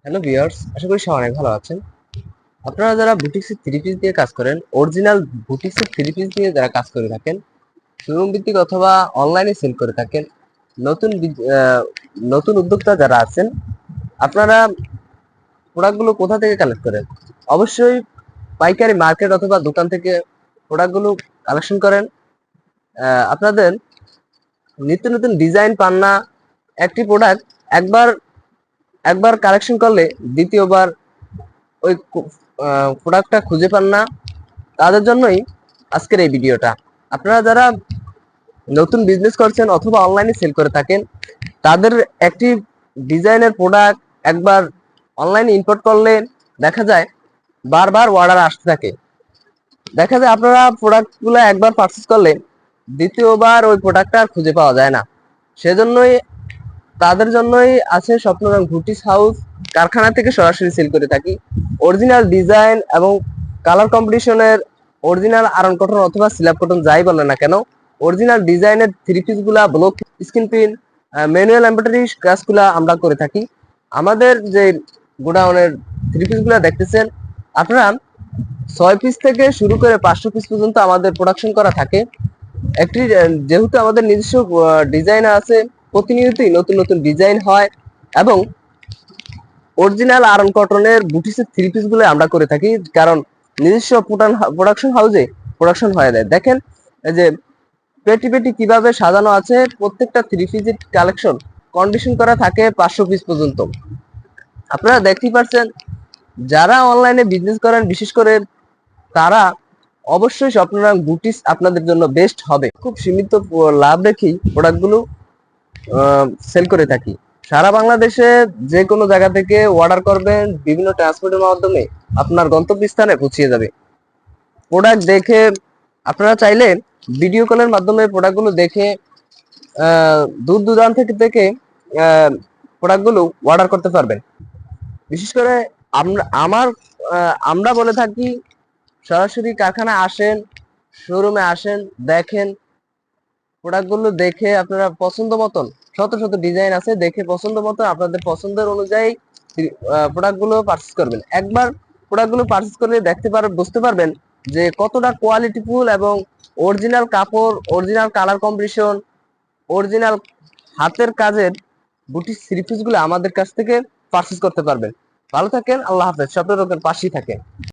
Hello viewers, আশা করি সবাই অনেক ভালো আছেন। আপনারা যারা বুটিক্সের থ্রি পিস দিয়ে কাজ করেন, অরিজিনাল বুটিক্সের থ্রি পিস দিয়ে যারা কাজ করে থাকেন, শোরুম ভিত্তিক অথবা অনলাইনে সেল করে থাকেন, নতুন উদ্যোক্তা যারা আছেন, আপনারা প্রোডাক্টগুলো কোথা থেকে কালেক্ট করেন? অবশ্যই পাইকারি মার্কেট অথবা দোকান থেকে প্রোডাক্টগুলো কালেকশন করেন। আপনাদের নিত্য নতুন ডিজাইন পান না। একটি প্রোডাক্ট একবার একবার কালেকশন করলে দ্বিতীয়বার ওই প্রোডাক্টটা খুঁজে পান না, তাদের জন্যই আজকের এই ভিডিওটা। আপনারা যারা নতুন বিজনেস করছেন অথবা অনলাইনে সেল করে থাকেন, তাদের একটি ডিজাইনের প্রোডাক্ট একবার অনলাইনে ইম্পোর্ট করলে দেখা যায় বারবার অর্ডার আসতে থাকে। দেখা যায় আপনারা প্রোডাক্টগুলো একবার পারচেস করলে দ্বিতীয়বার ওই প্রোডাক্টটা আর খুঁজে পাওয়া যায় না। সেজন্যই তাদের জন্যই আছে স্বপ্নরং বুটিক হাউস। কারখানা থেকে সরাসরি সেল করে থাকি। অরিজিনাল ডিজাইন এবং কালার কম্বিনেশনের অরিজিনাল আয়রন কটন অথবা স্ল্যাব কটন যাই বলে না কেন, অরিজিনাল ডিজাইনের থ্রি পিস গুলা, block screen print, manual embroidery কাজগুলা আমরা করে থাকি। আমাদের যে গোডাউনের থ্রি পিস গুলা দেখতেছেন, আপনারা 6 পিস থেকে শুরু করে 500 পিস পর্যন্ত আমাদের প্রোডাকশন করা থাকে। একটি যেহেতু আমাদের নিজস্ব ডিজাইন আছে, প্রতিনিয়তই নতুন নতুন ডিজাইন হয় এবং অরিজিনাল আয়রন কটনের বুটিক্সের থ্রি পিস গুলো আমরা করে থাকি, কারণ নিজস্ব প্রোডাকশন হাউসে প্রোডাকশন হয়ে যায়। দেখেন এই যে পেটি পেটি কিভাবে সাজানো আছে, প্রত্যেকটা থ্রি পিসের কালেকশন কন্ডিশন করা থাকে 500 পিস পর্যন্ত। আপনারা দেখতেই পাচ্ছেন, যারা অনলাইনে বিজনেস করেন বিশেষ করে তারা অবশ্যই স্বপ্নরং বুটিক্স আপনাদের জন্য বেস্ট হবে। খুব সীমিত লাভ রেখেই প্রোডাক্টগুলো সেল করে থাকি। সারা বাংলাদেশে যে কোনো জায়গা থেকে অর্ডার করবেন, বিভিন্ন ট্রান্সপোর্টের মাধ্যমে আপনার গন্তব্যস্থানে পৌঁছে যাবে। প্রোডাক্ট দেখে আপনারা চাইলে ভিডিও কলের মাধ্যমে প্রোডাক্টগুলো দেখে দূর দূরান্ত থেকে প্রোডাক্টগুলো অর্ডার করতে পারবেন। বিশেষ করে আমরা বলে থাকি, সরাসরি কারখানায় আসেন, শোরুমে আসেন, দেখেন প্রোডাক্টগুলো, দেখে আপনারা পছন্দ মতন শত শত ডিজাইন আছে, দেখে পছন্দ মতন আপনাদের পছন্দের অনুযায়ী প্রোডাক্টগুলো পারচেজ করবেন। একবার প্রোডাক্টগুলো পারচেজ করলে বুঝতে পারবেন যে কতটা কোয়ালিটিফুল এবং অরিজিনাল কাপড়, অরিজিনাল কালার কম্বিনেশন, অরিজিনাল হাতের কাজের বুটিক থ্রি পিস গুলো আমাদের কাছ থেকে পারচেজ করতে পারবেন। ভালো থাকেন, আল্লাহ হাফেজ, স্বপ্নের পাশেই থাকেন।